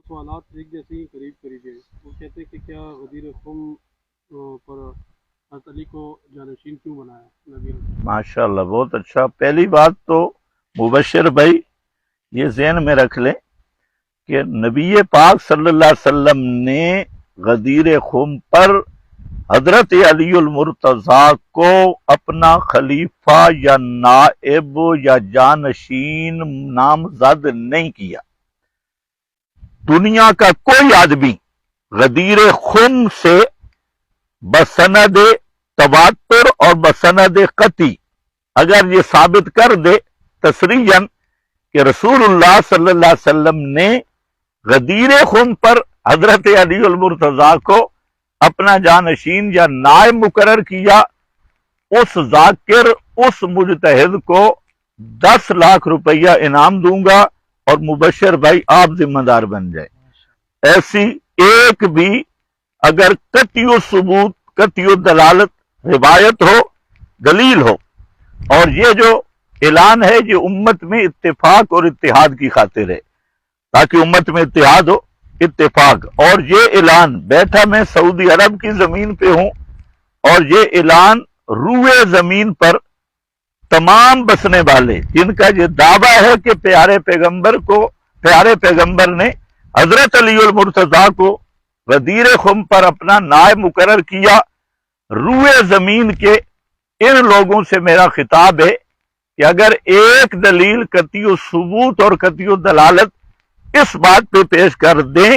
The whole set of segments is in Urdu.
سوالات ایک جیسے ہی قریب قریب ہیں. وہ کہتے ہیں کہ کیا غدیر خم پر حضرت علی کو جانشین کیوں بنایا نبی علیہ ماشاء اللہ، بہت اچھا. پہلی بات تو مبشر بھائی یہ ذہن میں رکھ لیں کہ نبی پاک صلی اللہ علیہ وسلم نے غدیر خم پر حضرت علی المرتضیٰ کو اپنا خلیفہ یا نائب یا جانشین نامزد نہیں کیا. دنیا کا کوئی آدمی غدیر خم سے بسند تواتر اور بسند قطعی اگر یہ ثابت کر دے تصریحاً کہ رسول اللہ صلی اللہ علیہ وسلم نے غدیر خم پر حضرت علی المرتضیٰ کو اپنا جانشین یا نائب مقرر کیا، اس ذاکر اس مجتہد کو 10 لاکھ روپیہ انعام دوں گا اور مبشر بھائی آپ ذمہ دار بن جائے. ایسی ایک بھی اگر قطعی ثبوت قطعی دلالت روایت ہو دلیل ہو، اور یہ جو اعلان ہے یہ امت میں اتفاق اور اتحاد کی خاطر ہے تاکہ امت میں اتحاد ہو اتفاق. اور یہ اعلان بیٹھا میں سعودی عرب کی زمین پہ ہوں، اور یہ اعلان روئے زمین پر تمام بسنے والے جن کا یہ دعویٰ ہے کہ پیارے پیغمبر نے حضرت علی المرتضیٰ کو غدیر خم پر اپنا نائب مقرر کیا، روئے زمین کے ان لوگوں سے میرا خطاب ہے کہ اگر ایک دلیل قطعی ثبوت اور قطعی دلالت اس بات پہ پیش کر دیں،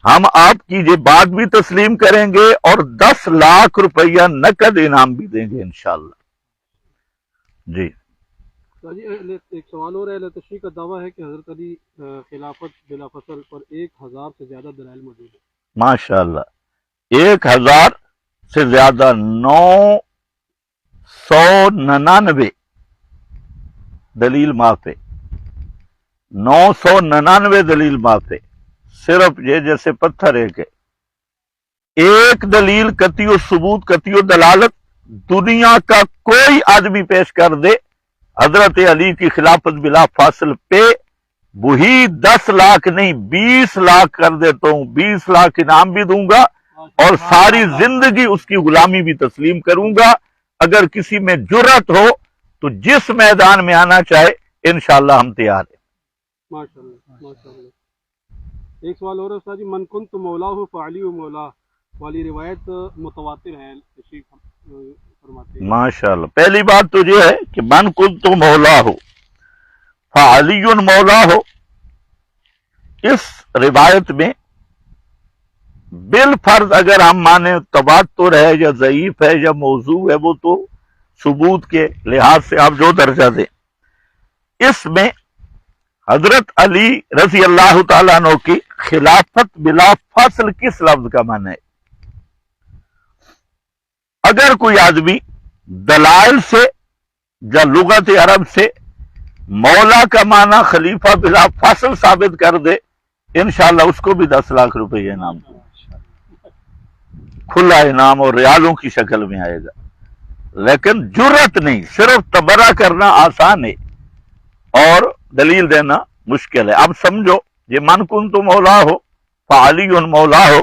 ہم آپ کی یہ بات بھی تسلیم کریں گے اور 10 لاکھ روپیہ نقد انعام بھی دیں گے انشاءاللہ. جی جی. ایک سوال اور ہے. اہل تشریح کا دعویٰ ہے کہ حضرت علی خلافت بلا فصل پر 1000 سے زیادہ دلائل موجود ہیں. ماشاءاللہ 1000 سے زیادہ 999 دلیل معاف ہے، 999 دلیل معاف ہے. صرف یہ جیسے پتھر ہے کہ ایک دلیل قطعی ثبوت قطعی دلالت دنیا کا کوئی آدمی پیش کر دے حضرت علی کی خلافت بلا فاصل پہ، وہی 10 لاکھ نہیں 20 لاکھ کر دیتا ہوں، 20 لاکھ انعام بھی دوں گا اور ساری زندگی اس کی غلامی بھی تسلیم کروں گا. اگر کسی میں جرأت ہو تو جس میدان میں آنا چاہے انشاءاللہ ہم تیار ہیں. ماشاءاللہ ماشاءاللہ. ایک سوال اور ہے استاد جی. من کنت مولاہ فعلی و مولا والی روایت متواتر ہے، تشریح فرماتے ہیں. ماشاءاللہ. پہلی بات تو یہ ہے کہ من کنت مولا ہو فعلی مولا ہو، اس روایت میں بالفرض اگر ہم مانیں تواتر ہے یا ضعیف ہے یا موضوع ہے، وہ تو ثبوت کے لحاظ سے آپ جو درجہ دیں، اس میں حضرت علی رضی اللہ تعالیٰ عنہ کی خلافت بلا فصل کس لفظ کا معنی ہے؟ اگر کوئی آدمی دلائل سے یا لغت عرب سے مولا کا معنی خلیفہ بلا فصل ثابت کر دے انشاءاللہ اس کو بھی 10 لاکھ روپے انعام دے، کھلا انعام اور ریالوں کی شکل میں آئے گا. لیکن جرأت نہیں، صرف تبرہ کرنا آسان ہے اور دلیل دینا مشکل ہے. اب سمجھو یہ من کنت مولا ہو فعلی مولا ہو،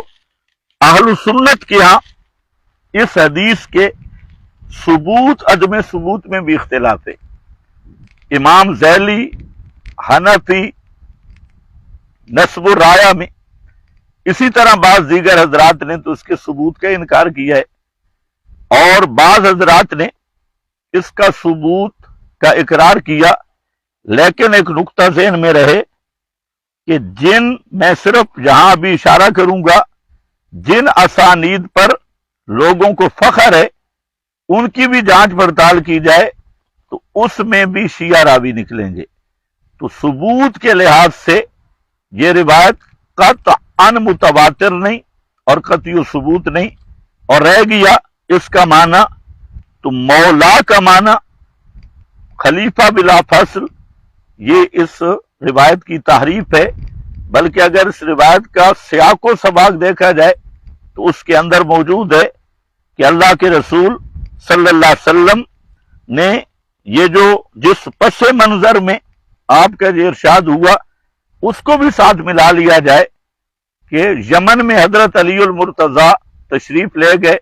اہل سنت کے ہاں اس حدیث کے ثبوت عدم ثبوت میں بھی اختلاف ہے. امام ذیلی حنفی نصب الرایا میں، اسی طرح بعض دیگر حضرات نے تو اس کے ثبوت کا انکار کیا ہے، اور بعض حضرات نے اس کا ثبوت کا اقرار کیا. لیکن ایک نقطہ ذہن میں رہے کہ جن میں صرف یہاں بھی اشارہ کروں گا جن اسانید پر لوگوں کو فخر ہے ان کی بھی جانچ پڑتال کی جائے تو اس میں بھی شیعہ راوی نکلیں گے. تو ثبوت کے لحاظ سے یہ روایت قطعاً متواتر نہیں اور قطعی ثبوت نہیں، اور رہ گیا اس کا معنی تو مولا کا معنی خلیفہ بلا فصل، یہ اس روایت کی تحریف ہے. بلکہ اگر اس روایت کا سیاق و سباق دیکھا جائے تو اس کے اندر موجود ہے کہ اللہ کے رسول صلی اللہ علیہ وسلم نے یہ جو جس پس منظر میں آپ کا جو ارشاد ہوا اس کو بھی ساتھ ملا لیا جائے کہ یمن میں حضرت علی المرتضیٰ تشریف لے گئے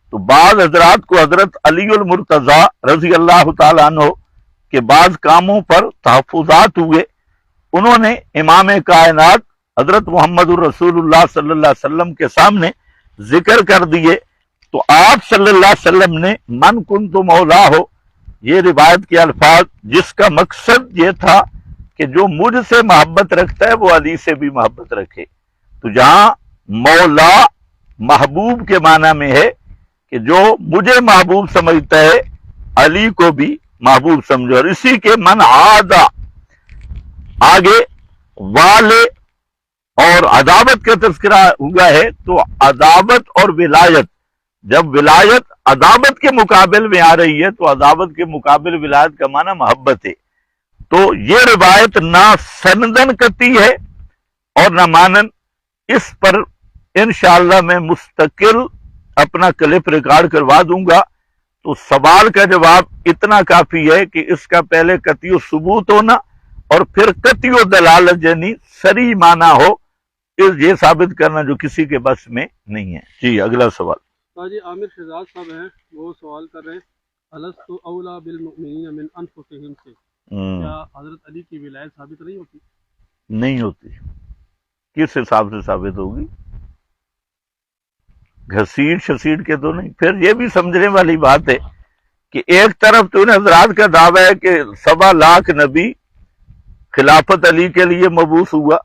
تو بعض حضرات کو حضرت علی المرتضیٰ رضی اللہ تعالیٰ عنہ کے بعض کاموں پر تحفظات ہوئے، انہوں نے امام کائنات حضرت محمد الرسول اللہ صلی اللہ علیہ وسلم کے سامنے ذکر کر دیے، تو آپ صلی اللہ علیہ وسلم نے من کنت مولا ہو، یہ روایت کے الفاظ جس کا مقصد یہ تھا کہ جو مجھ سے محبت رکھتا ہے وہ علی سے بھی محبت رکھے، تو جہاں مولا محبوب کے معنی میں ہے کہ جو مجھے محبوب سمجھتا ہے علی کو بھی محبوب سمجھو، اور اسی کے من عادہ آگے والے اور عداوت کا تذکرہ ہوا ہے، تو عداوت اور ولایت، جب ولایت عداوت کے مقابل میں آ رہی ہے تو عداوت کے مقابل ولایت کا معنی محبت ہے، تو یہ روایت نہ سندن قطعی ہے اور نہ مانن، اس پر انشاءاللہ میں مستقل اپنا کلپ ریکارڈ کروا دوں گا، تو سوال کا جواب اتنا کافی ہے کہ اس کا پہلے قطعی ثبوت ہونا اور پھر قطعی دلالت یعنی صریح معنی ہو، یہ ثابت کرنا جو کسی کے بس میں نہیں ہے۔ جی اگلا سوال جی عامر شہزاد صاحب ہیں، وہ سوال کر رہے ہیں الست اولا بالمؤمنین من انفسہم سے، کیا حضرت علی کی ولایت ثابت نہیں ہوتی؟ نہیں ہوتی، کس حساب سے ثابت ہوگی؟ گھسیٹ شسیٹ کے تو نہیں۔ پھر یہ بھی سمجھنے والی بات ہے کہ ایک طرف تو ان حضرات کا دعویٰ ہے کہ 1.25 لاکھ نبی خلافت علی کے لیے مبعوث ہوا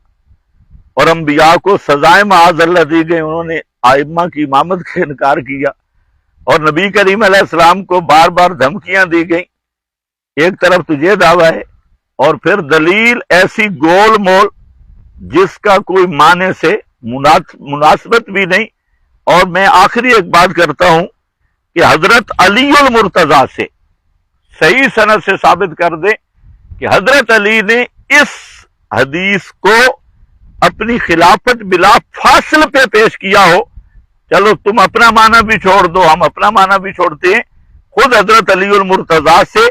اور انبیاء کو سزائیں معاذ اللہ دی گئی، انہوں نے ائمہ کی امامت کا انکار کیا، اور نبی کریم علیہ السلام کو بار بار دھمکیاں دی گئیں، ایک طرف تو یہ دعویٰ ہے، اور پھر دلیل ایسی گول مول جس کا کوئی معنی سے مناسبت بھی نہیں۔ اور میں آخری ایک بات کرتا ہوں کہ حضرت علی المرتضیٰ سے صحیح سند سے ثابت کر دیں کہ حضرت علی نے اس حدیث کو اپنی خلافت بلا فاصل پہ پیش کیا ہو، چلو تم اپنا معنی بھی چھوڑ دو، ہم اپنا معنی بھی چھوڑتے ہیں، خود حضرت علی المرتضیٰ سے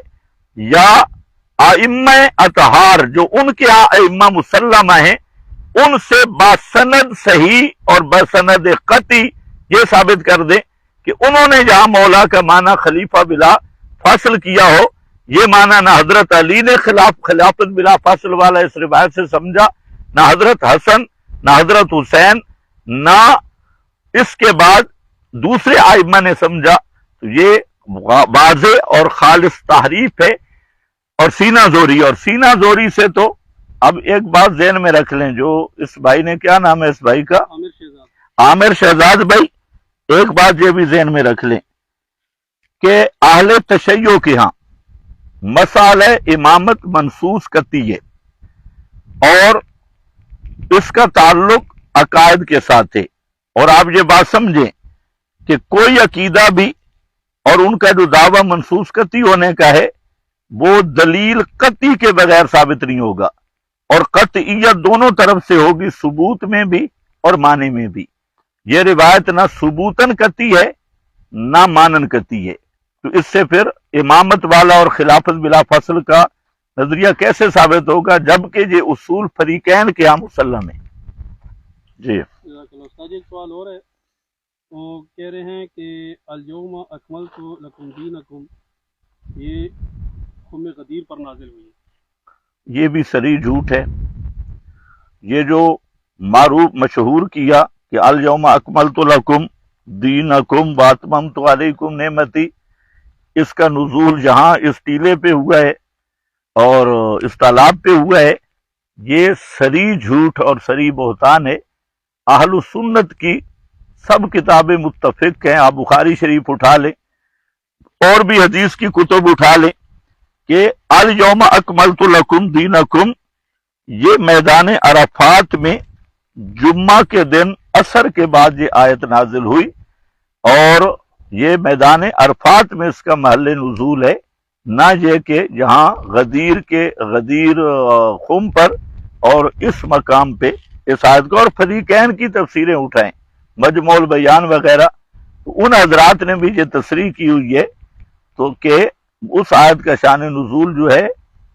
یا ائمہ اطہار جو ان کے ائمہ مسلمہ ہیں ان سے باسند صحیح اور باسند قطعی یہ ثابت کر دیں کہ انہوں نے جہاں مولا کا معنی خلیفہ بلا فاصل کیا ہو، یہ معنی نہ حضرت علی نے خلافت بلا فاصل والا اس روایت سے سمجھا، نہ حضرت حسن، نہ حضرت حسین، نہ اس کے بعد دوسرے ائمہ نے سمجھا، تو یہ واضح اور خالص تحریف ہے اور سینہ زوری، اور سینہ زوری سے تو اب ایک بات ذہن میں رکھ لیں، جو اس بھائی نے، کیا نام ہے اس بھائی کا؟ عامر شہزاد بھائی، ایک بات یہ بھی ذہن میں رکھ لیں کہ اہل تشیع کے ہاں مسئلہ امامت منصوص قطعی ہے اور اس کا تعلق عقائد کے ساتھ ہے، اور آپ یہ بات سمجھیں کہ کوئی عقیدہ بھی اور ان کا جو دعویٰ منصوص قطعی ہونے کا ہے وہ دلیل قطعی کے بغیر ثابت نہیں ہوگا، اور قطعیت دونوں طرف سے ہوگی، ثبوت میں بھی اور معنی میں بھی۔ یہ روایت نہ ثبوتاً قطعی ہے نہ مانن قطعی ہے، تو اس سے پھر امامت والا اور خلافت بلا فصل کا نظریہ کیسے ثابت ہوگا جبکہ یہ اصول فریقین کے ہم مسلم ہیں۔ جی استاد ایک سوال اور ہے، وہ کہہ رہے ہیں کہ الیوم اکملت لکم دینکم، یہ قوم غدیر پر نازل ہوئی ہے، یہ بھی صریح جھوٹ ہے۔ یہ جو معروف مشہور کیا کہ الیوم اکملت لکم دینکم واتممت علیکم نعمتی، اس کا نزول جہاں اس ٹیلے پہ ہوا ہے اور اس تالاب پہ ہوا ہے، یہ صریح جھوٹ اور صریح بہتان ہے۔ اہل سنت کی سب کتابیں متفق ہیں، آپ بخاری شریف اٹھا لیں اور بھی حدیث کی کتب اٹھا لیں کہ الیوم اکملت لکم دینکم یہ میدان عرفات میں جمعہ کے دن عصر کے بعد یہ آیت نازل ہوئی، اور یہ میدان عرفات میں اس کا محل نزول ہے، نہ یہ کہ یہاں غدیر خم پر اور اس مقام پہ اس آیت کو، اور فریقین کی تفسیریں اٹھائیں، مجموع البیان وغیرہ، ان حضرات نے بھی یہ تصریح کی ہوئی ہے تو کہ اس آیت کا شان نزول جو ہے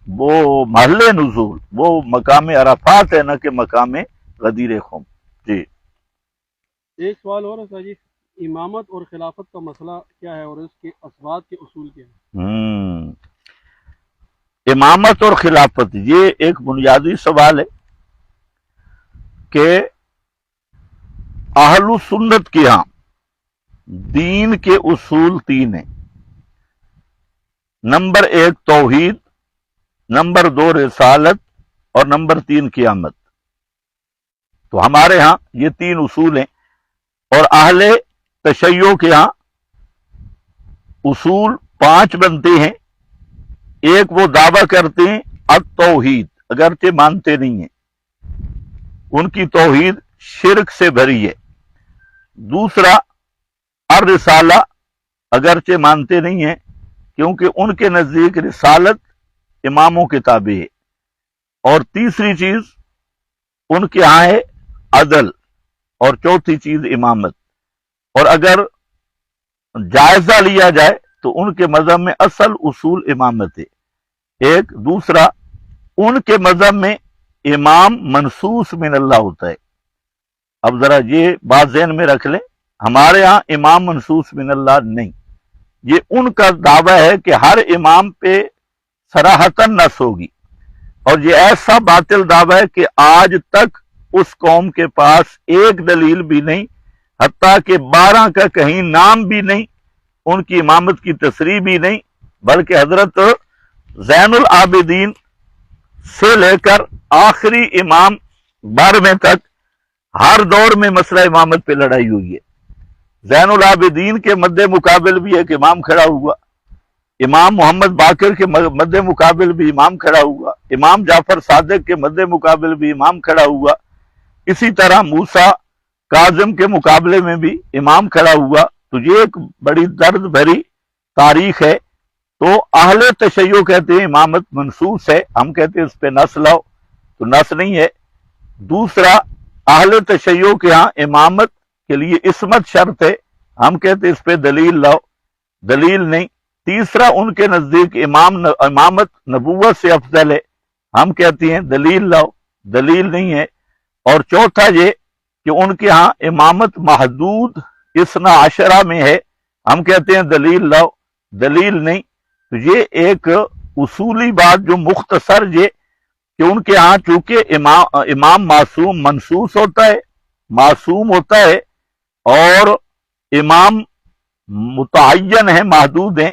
وہ محل نزول وہ مقام عرفات ہے، نہ کہ مقام غدیر خم۔ جی ایک سوال اور ہے سر جی، امامت اور خلافت کا مسئلہ کیا ہے اور اس کے اسباب کے اصول کیا ہیں؟ امامت اور خلافت یہ ایک بنیادی سوال ہے کہ اہل سنت کے ہاں دین کے اصول 3 ہیں۔ نمبر 1 توحید، نمبر 2 رسالت اور نمبر 3 قیامت۔ تو ہمارے ہاں یہ 3 اصول ہیں، اور اہل تشیع کے ہاں اصول 5 بنتے ہیں۔ ایک وہ دعویٰ کرتے ہیں التوحید، اگرچہ مانتے نہیں ہیں، ان کی توحید شرک سے بھری ہے۔ دوسرا الرسالہ، اگرچہ مانتے نہیں ہیں کیونکہ ان کے نزدیک رسالت اماموں کے تابع ہے۔ اور تیسری چیز ان کے ہاں ہے عدل، اور چوتھی چیز امامت۔ اور اگر جائزہ لیا جائے تو ان کے مذہب میں اصل اصول امامت ہے ایک۔ دوسرا ان کے مذہب میں امام منصوص من اللہ ہوتا ہے۔ اب ذرا یہ بات ذہن میں رکھ لیں، ہمارے ہاں امام منصوص من اللہ نہیں، یہ ان کا دعویٰ ہے کہ ہر امام پہ صراحتاً نص ہوگی، اور یہ ایسا باطل دعویٰ ہے کہ آج تک اس قوم کے پاس ایک دلیل بھی نہیں، حتیٰ کہ 12 کا کہیں نام بھی نہیں، ان کی امامت کی تصریح بھی نہیں، بلکہ حضرت زین العابدین سے لے کر آخری امام 12ویں تک ہر دور میں مسئلہ امامت پہ لڑائی ہوئی ہے۔ زین العابدین کے مد مقابل بھی ایک امام کھڑا ہوا، امام محمد باقر کے مد مقابل بھی امام کھڑا ہوا، امام جعفر صادق کے مد مقابل بھی امام کھڑا ہوا، اسی طرح موسیٰ کاظم کے مقابلے میں بھی امام کھڑا ہوا۔ تو یہ ایک بڑی درد بھری تاریخ ہے۔ تو اہل تشیع کہتے ہیں امامت منصوص ہے، ہم کہتے ہیں اس پہ نص لاؤ، تو نص نہیں ہے۔ دوسرا اہل تشیع کے ہاں امامت کے لیے عصمت شرط ہے، ہم کہتے ہیں اس پہ دلیل لاؤ، دلیل نہیں۔ تیسرا ان کے نزدیک امامت نبوت سے افضل ہے، ہم کہتے ہیں دلیل لاؤ، دلیل نہیں ہے۔ اور چوتھا یہ کہ ان کے ہاں امامت محدود 12 میں ہے، ہم کہتے ہیں دلیل لاؤ، دلیل نہیں۔ تو یہ ایک اصولی بات جو مختصر یہ کہ ان کے ہاں چونکہ امام معصوم منصوص ہوتا ہے، معصوم ہوتا ہے، اور امام متعین ہے، محدود ہیں،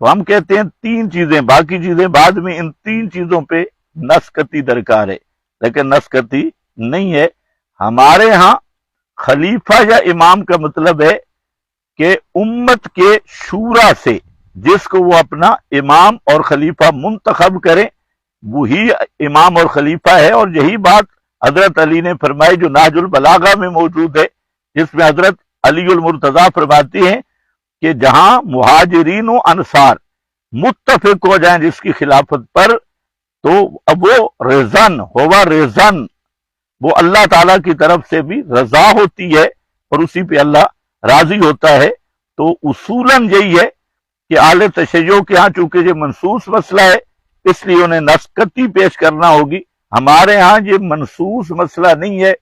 تو ہم کہتے ہیں 3 چیزیں، باقی چیزیں بعد میں، ان 3 چیزوں پہ نسکتی درکار ہے، لیکن نسکتی نہیں ہے۔ ہمارے ہاں خلیفہ یا امام کا مطلب ہے کہ امت کے شورا سے جس کو وہ اپنا امام اور خلیفہ منتخب کریں وہی امام اور خلیفہ ہے۔ اور یہی بات حضرت علی نے فرمائی جو نہج البلاغہ میں موجود ہے، جس میں حضرت علی المرتضیٰ فرماتے ہیں کہ جہاں مہاجرین و انصار متفق ہو جائیں جس کی خلافت پر، تو اب وہ رضن ہوا رضن، وہ اللہ تعالیٰ کی طرف سے بھی رضا ہوتی ہے اور اسی پہ اللہ راضی ہوتا ہے۔ تو اصولاً یہی ہے کہ اہل تشیع کے ہاں چونکہ یہ منصوص مسئلہ ہے اس لیے انہیں نسکتی پیش کرنا ہوگی۔ ہمارے ہاں یہ منصوص مسئلہ نہیں ہے،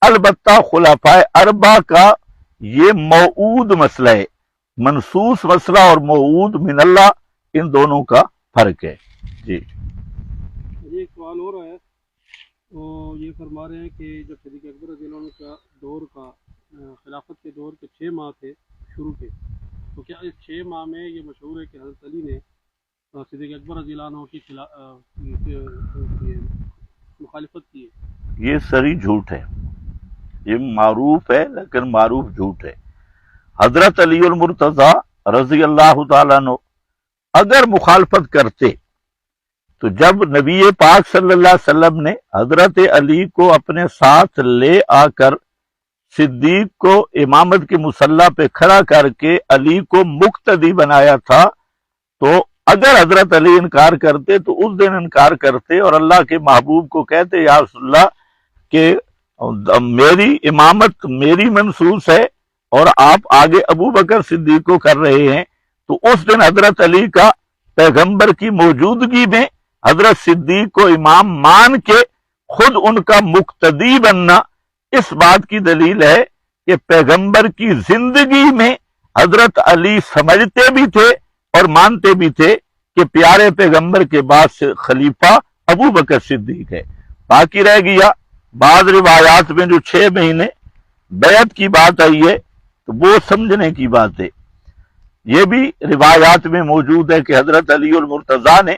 البتہ خلفائے 4 کا یہ موعود مسئلہ ہے۔ منصوص مسئلہ اور موعود من اللہ، ان دونوں کا فرق ہے۔ جی ایک سوال اور ہے، تو یہ فرما رہے ہیں کہ جب صدیق اکبر رضی اللہ عنہ کا دور کا خلافت کے دور کے 6 ماہ تھے شروع کے، تو کیا اس 6 ماہ میں یہ مشہور ہے کہ حضرت علی نے صدیق اکبر رضی اللہ عنہ کی مخالفت کی ہے؟ یہ سری جھوٹ ہے، یہ معروف ہے لیکن معروف جھوٹ ہے۔ حضرت علی المرتضیٰ رضی اللہ تعالیٰ عنہ اگر مخالفت کرتے تو جب نبی پاک صلی اللہ علیہ وسلم نے حضرت علی کو اپنے ساتھ لے آ کر صدیق کو امامت کے مصلی پہ کھڑا کر کے علی کو مقتدی بنایا تھا، تو اگر حضرت علی انکار کرتے تو اس دن انکار کرتے اور اللہ کے محبوب کو کہتے یا رسول اللہ کہ میری امامت میری منصوص ہے اور آپ آگے ابو بکر صدیق کو کر رہے ہیں، تو اس دن حضرت علی کا پیغمبر کی موجودگی میں حضرت صدیق کو امام مان کے خود ان کا مقتدی بننا اس بات کی دلیل ہے کہ پیغمبر کی زندگی میں حضرت علی سمجھتے بھی تھے اور مانتے بھی تھے کہ پیارے پیغمبر کے بعد سے خلیفہ ابو بکر صدیق ہے۔ باقی رہ گیا بعض روایات میں جو 6 مہینے بیعت کی بات آئی ہے تو وہ سمجھنے کی بات ہے۔ یہ بھی روایات میں موجود ہے کہ حضرت علی المرتضیٰ نے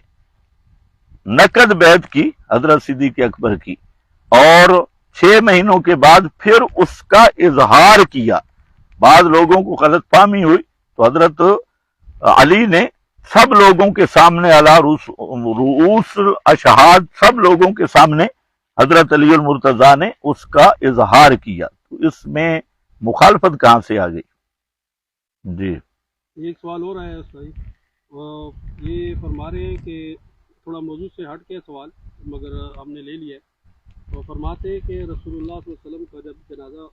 نقد بیعت کی حضرت صدیق اکبر کی، اور 6 مہینوں کے بعد پھر اس کا اظہار کیا۔ بعض لوگوں کو غلط فہمی ہوئی تو حضرت علی نے سب لوگوں کے سامنے علی رؤوس الاشہاد سب لوگوں کے سامنے حضرت علی المرتضیٰ نے اس کا اظہار کیا۔ تو اس میں مخالفت کہاں سے آ گئی؟ جی ایک سوال اور آیا ہے بھائی، یہ فرما رہے ہیں کہ تھوڑا موضوع سے ہٹ کے سوال مگر ہم نے لے لیا ہے، تو فرماتے ہیں کہ رسول اللہ صلی اللہ علیہ وسلم کا جب جنازہ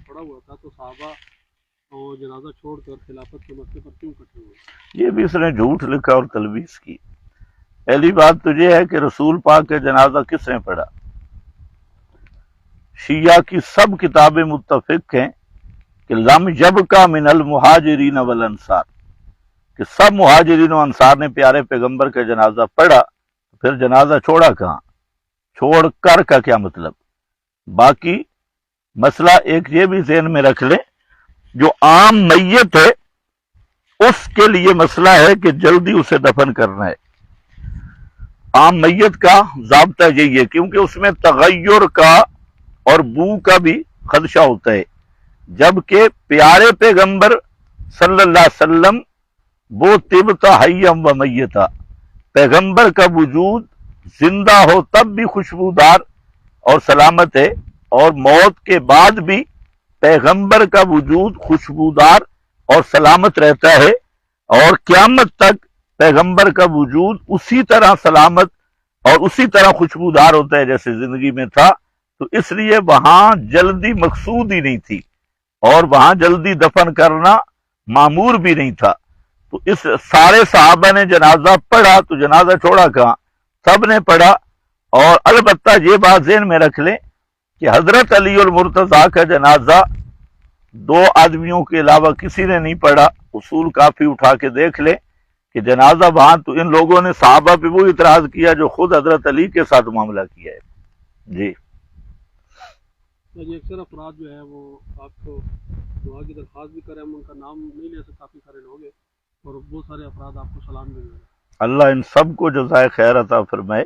پڑا ہوا تھا تو صحابہ اور جنازہ چھوڑ کر خلافت کے مسئلے پر کیوں اکٹھے ہوئے؟ یہ بھی اس نے جھوٹ لکھا اور تلبیس کی۔ پہلی بات تو یہ ہے کہ رسول پاک کا جنازہ کس نے پڑھا؟ شیعہ کی سب کتابیں متفق ہیں کہ لم یبقى من المہاجرین والانصار، کہ سب مہاجرین و انصار نے پیارے پیغمبر کا جنازہ پڑھا، پھر جنازہ چھوڑا کہاں؟ چھوڑ کر کا کیا مطلب؟ باقی مسئلہ ایک یہ بھی ذہن میں رکھ لیں، جو عام میت ہے اس کے لیے مسئلہ ہے کہ جلدی اسے دفن کرنا ہے۔ عام میت کا ضابطہ یہی ہے، کیونکہ اس میں تغیر کا اور بو کا بھی خدشہ ہوتا ہے، جبکہ پیارے پیغمبر صلی اللہ علیہ وسلم وہ طبت حیم و میتا، پیغمبر کا وجود زندہ ہو تب بھی خوشبودار اور سلامت ہے، اور موت کے بعد بھی پیغمبر کا وجود خوشبودار اور سلامت رہتا ہے، اور قیامت تک پیغمبر کا وجود اسی طرح سلامت اور اسی طرح خوشبودار ہوتا ہے جیسے زندگی میں تھا۔ تو اس لیے وہاں جلدی مقصود ہی نہیں تھی، اور وہاں جلدی دفن کرنا معمور بھی نہیں تھا۔ تو اس سارے صحابہ نے جنازہ پڑھا تو جنازہ چھوڑا کہاں؟ سب نے پڑھا۔ اور البتہ یہ بات ذہن میں رکھ لیں کہ حضرت علی المرتضیٰ کا جنازہ 2 آدمیوں کے علاوہ کسی نے نہیں پڑھا۔ اصول کافی اٹھا کے دیکھ لیں کہ جنازہ وہاں، تو ان لوگوں نے صحابہ پہ وہ اعتراض کیا جو خود حضرت علی کے ساتھ معاملہ کیا ہے۔ جی اکثر افراد جو ہے وہ آپ کو دعا کی درخواست بھی کریں، ہم ان کا نام نہیں لے سکتے، کافی سارے لوگ ہیں اور بہت سارے افراد آپ کو سلام دیں گے۔ اللہ ان سب کو جزائے خیر عطا فرمائے،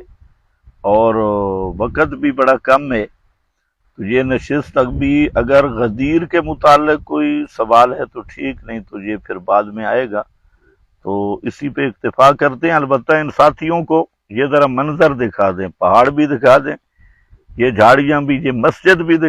اور وقت بھی بڑا کم ہے، تو یہ نشست تک بھی اگر غدیر کے متعلق کوئی سوال ہے تو ٹھیک، نہیں تو یہ پھر بعد میں آئے گا، تو اسی پہ اکتفا کرتے ہیں۔ البتہ ان ساتھیوں کو یہ ذرا منظر دکھا دیں، پہاڑ بھی دکھا دیں، یہ جھاڑیاں بھی، یہ مسجد بھی دکھا